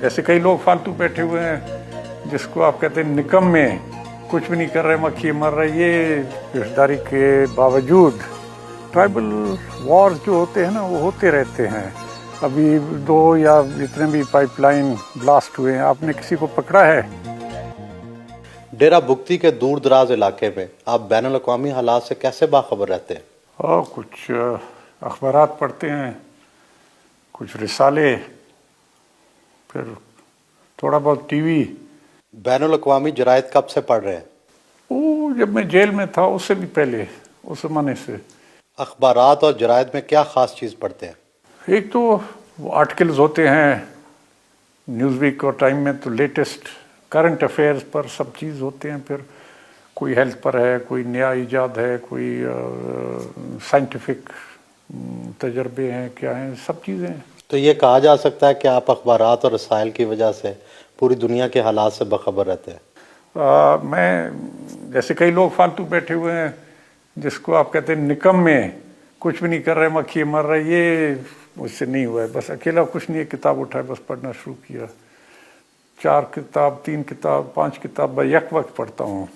ऐसे कई लोग फालतू बैठे हुए हैं जिसको आप कहते हैं निकम्मे, कुछ भी नहीं कर रहे, मक्खी मर रही, ये रिश्तेदारी के बावजूद ट्राइबल वॉर्स जो होते हैं ना वो होते रहते हैं। अभी 2 या जितने भी पाइपलाइन ब्लास्ट हुए हैं, आपने किसी को पकड़ा है? डेरा बुगती के दूर दराज इलाके में आप बैनुल अक़वामी हालात से कैसे बाखबर रहते हैं? कुछ अखबारात पढ़ते हैं, कुछ रिसाले, फिर थोड़ा बहुत टीवी। बैनुल अक़वामी जरायद कब से पढ़ रहे हैं? वो जब मैं जेल में था उससे भी पहले, उस ज़माने से। अखबारात और जरायद में क्या ख़ास चीज़ पढ़ते हैं? एक तो वो आर्टिकल्स होते हैं न्यूज़ वीक और टाइम में, तो लेटेस्ट करंट अफेयर्स पर सब चीज़ होते हैं। फिर कोई हेल्थ पर है, कोई नया इजाद है, कोई साइंटिफिक तजर्बे हैं, क्या हैं, सब चीज़ें हैं। तो ये कहा जा सकता है कि आप अखबारात और रसायल की वजह से पूरी दुनिया के हालात से बाखबर रहते हैं? मैं जैसे कई लोग फालतू बैठे हुए हैं जिसको आप कहते हैं निकम्मे, कुछ भी नहीं कर रहे, मक्खी मर रही, ये मुझसे नहीं हुआ है। बस अकेला कुछ नहीं है, किताब उठाए बस पढ़ना शुरू किया। 4 किताब, 3 किताब, 5 किताब एक वक्त पढ़ता हूँ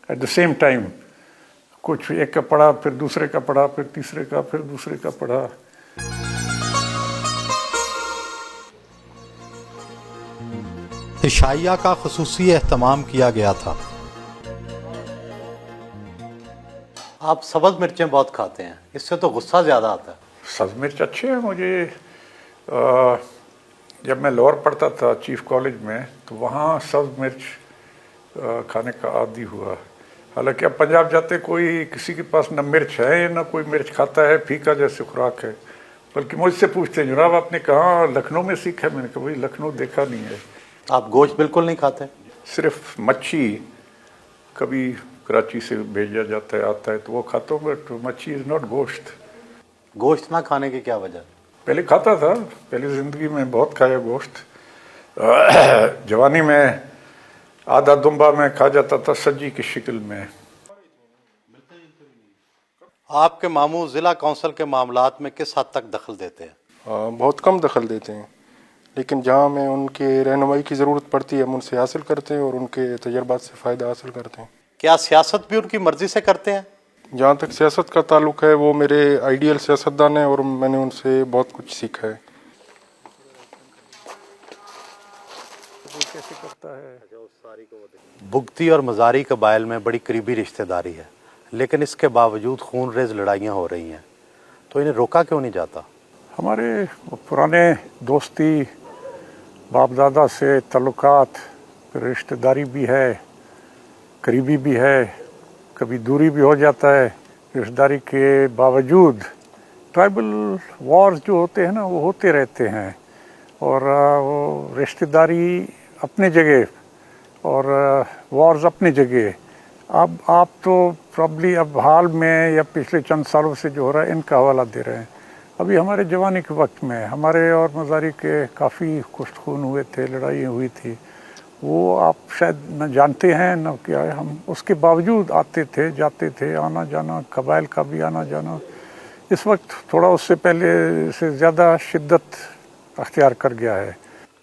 एट द सेम टाइम। कुछ एक का पढ़ा, फिर दूसरे का पढ़ा, फिर तीसरे का, फिर दूसरे का पढ़ा। इशाइया का ख़ुसूसी एहतमाम किया गया था। आप सब्ज़ मिर्चें बहुत खाते हैं, इससे तो गुस्सा ज़्यादा आता है। सब्ज़ मिर्च अच्छे हैं मुझे। जब मैं लाहौर पढ़ता था चीफ कॉलेज में, तो वहाँ सब्ज़ मिर्च खाने का आदी हुआ। हालांकि अब पंजाब जाते कोई किसी के पास न मिर्च है न कोई मिर्च खाता है, फीका जैसे खुराक है। बल्कि मुझसे पूछते हैं जनाब आपने कहाँ लखनऊ में सीखा है? मैंने कहा भाई लखनऊ देखा नहीं है। आप गोश्त बिल्कुल नहीं खाते? सिर्फ मच्छी कभी कराची से भेजा जाता है, आता है तो वो खाता हूँ, बट मच्छी इज़ नॉट गोश्त। गोश्त ना खाने की क्या वजह? पहले खाता था, पहले ज़िंदगी में बहुत खाया गोश्त। जवानी में आधा दुम्बा में खा जाता था सज्जी की शक्ल में। आपके मामू ज़िला कौंसिल के मामलात में किस हद तक दखल देते हैं? बहुत कम दखल देते हैं, लेकिन जहाँ हमें उनके रहनुमाई की ज़रूरत पड़ती है हम उनसे हासिल करते हैं और उनके तजर्बात से फ़ायदा हासिल करते हैं। क्या सियासत भी उनकी मर्ज़ी से करते हैं? जहाँ तक सियासत का ताल्लुक़ है वो मेरे आइडियल सियासतदान हैं और मैंने उनसे बहुत कुछ सीखा है। बुगती और मज़ारी कबाइल में बड़ी करीबी रिश्तेदारी है, लेकिन इसके बावजूद खून रेज़ लड़ाइयाँ हो रही हैं, तो इन्हें रोका क्यों नहीं जाता? हमारे पुराने दोस्ती, बाप दादा से ताल्लुकात, रिश्तेदारी भी है, करीबी भी है, कभी दूरी भी हो जाता है। रिश्तेदारी के बावजूद ट्राइबल वॉर्स जो होते हैं ना वो होते रहते हैं, और वो रिश्तेदारी अपनी जगह और वॉर्स अपनी जगह। अब आप तो प्रॉब्ली अब हाल में या पिछले चंद सालों से जो हो रहा है इनका हवाला दे रहे हैं। अभी हमारे जवानी के वक्त में हमारे और मज़ारी के काफ़ी कुश्त खून हुए थे, लड़ाई हुई थी, वो आप शायद न जानते हैं न क्या है। हम उसके बावजूद आते थे, जाते थे, आना जाना, कबाइल का भी आना जाना। इस वक्त थोड़ा उससे पहले से ज़्यादा शिद्दत अख्तियार कर गया है।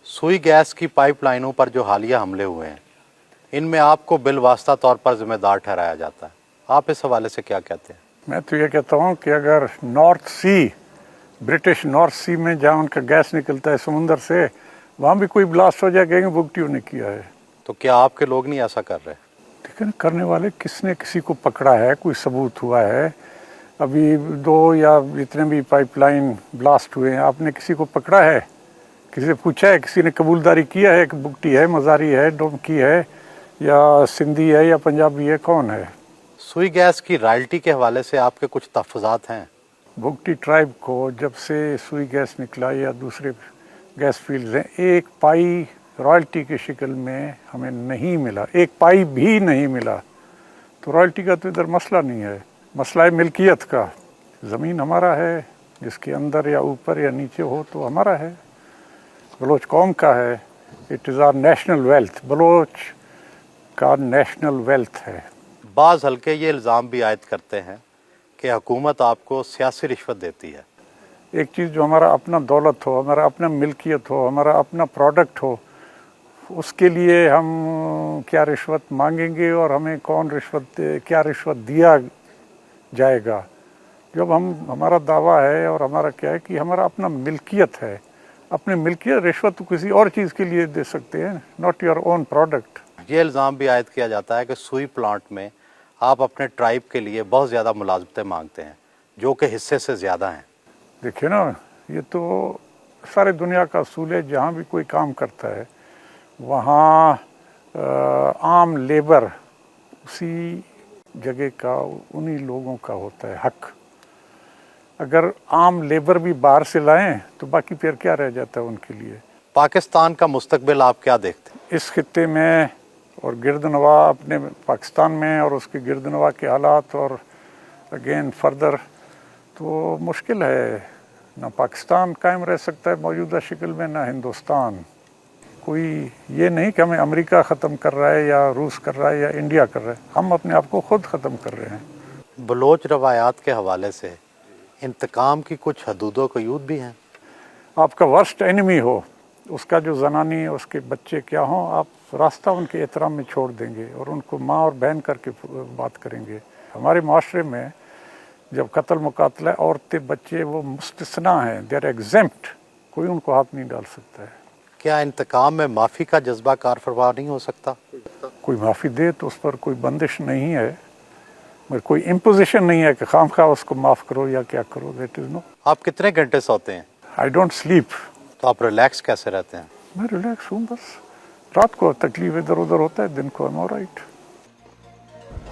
सुई गैस की पाइपलाइनों पर जो हालिया हमले हुए हैं, इनमें आपको बिलवास्ता तौर पर जिम्मेदार ठहराया जाता है, आप इस हवाले से क्या कहते हैं? मैं तो ये कहता हूँ कि अगर नॉर्थ सी, ब्रिटिश नॉर्थ सी में जहाँ उनका गैस निकलता है समुंदर से, वहाँ भी कोई ब्लास्ट हो जाए कहेंगे बुगटियों ने किया है। तो क्या आपके लोग नहीं ऐसा कर रहे? लेकिन करने वाले किसने किसी को पकड़ा है? कोई सबूत हुआ है? अभी 2 या जितने भी पाइपलाइन ब्लास्ट हुए हैं, आपने किसी को पकड़ा है? किसी से पूछा है? किसी ने कबूलदारी किया है कि बुगटी है, मज़ारी है, डोमकी है, या सिंधी है, या पंजाबी है, कौन है? सुई गैस की रॉयल्टी के हवाले से आपके कुछ तहफ़्फ़ुज़ात हैं? बुगटी ट्राइब को जब से सुई गैस निकला या दूसरे गैस फील्ड्स हैं, 1 पाई रॉयल्टी की शक्ल में हमें नहीं मिला, 1 पाई भी नहीं मिला। तो रॉयल्टी का तो इधर मसला नहीं है, मसला है मिल्कियत का। ज़मीन हमारा है, जिसके अंदर या ऊपर या नीचे हो तो हमारा है। बलोच कौम का है, it is our national wealth, Baloch का नेशनल वेल्थ है। बाज़ हल्के ये इल्ज़ाम भी आयद करते हैं कि हुकूमत आपको सियासी रिश्वत देती है। एक चीज़ जो हमारा अपना दौलत हो, हमारा अपना मिल्कियत हो, हमारा अपना प्रोडक्ट हो, उसके लिए हम क्या रिश्वत मांगेंगे और हमें कौन क्या रिश्वत दिया जाएगा। जब हमारा दावा है और हमारा क्या है कि हमारा अपना मिल्कियत है, अपनी मिल्कियत रिश्वत तो किसी और चीज़ के लिए दे सकते हैं, नॉट योर ओन प्रोडक्ट। ये इल्ज़ाम भी आयद किया जाता है कि सुई प्लांट में आप अपने ट्राइब के लिए बहुत ज़्यादा मुलाजमतें मांगते हैं, जो कि हिस्से से ज़्यादा हैं। देखिए ना, ये तो सारे दुनिया का असूल है, जहाँ भी कोई काम करता है वहाँ आम लेबर उसी जगह का, उन्हीं लोगों का होता है हक। अगर आम लेबर भी बाहर से लाएं तो बाकी फिर क्या रह जाता है उनके लिए। पाकिस्तान का मुस्तकबिल आप क्या देखते हैं? इस खित्ते में और गिरदनवा अपने पाकिस्तान में और उसके गिरदनवा के हालात और अगेन फर्दर तो मुश्किल है। ना पाकिस्तान कायम रह सकता है मौजूदा शक्ल में, ना हिंदुस्तान। कोई ये नहीं कि हमें अमेरिका ख़त्म कर रहा है या रूस कर रहा है या इंडिया कर रहा है, हम अपने आप को खुद ख़त्म कर रहे हैं। बलोच रवायात के हवाले से इंतकाम की कुछ हदूदों को यूद भी हैं। आपका वर्स्ट एनिमी हो, उसका जो जनानी उसके बच्चे क्या हों, आप रास्ता उनके एहतराम में छोड़ देंगे और उनको माँ और बहन करके बात करेंगे। हमारे माशरे में जब कत्ल मुकातला है, औरतें बच्चे वो मुस्तस्ना हैं, दे आर एग्जेम्प्ट, कोई उनको हाथ नहीं डाल सकता है। क्या इंतकाम में माफ़ी का जज्बा कारफरमा नहीं हो सकता? कोई माफ़ी दे तो उस पर कोई बंदिश नहीं है, मगर कोई इम्पोजिशन नहीं है कि खामखा उसको माफ़ करो या क्या करो, दैट इज़ नो। आप कितने घंटे सोते हैं? I don't sleep. तो आप रिलैक्स कैसे रहते हैं? मैं रिलैक्स हूँ, बस रात को तकलीफ इधर उधर होता है, दिन को आई एम ऑलराइट।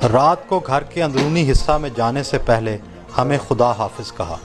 रात को घर के अंदरूनी हिस्सा में जाने से पहले हमें खुदा हाफिज कहा।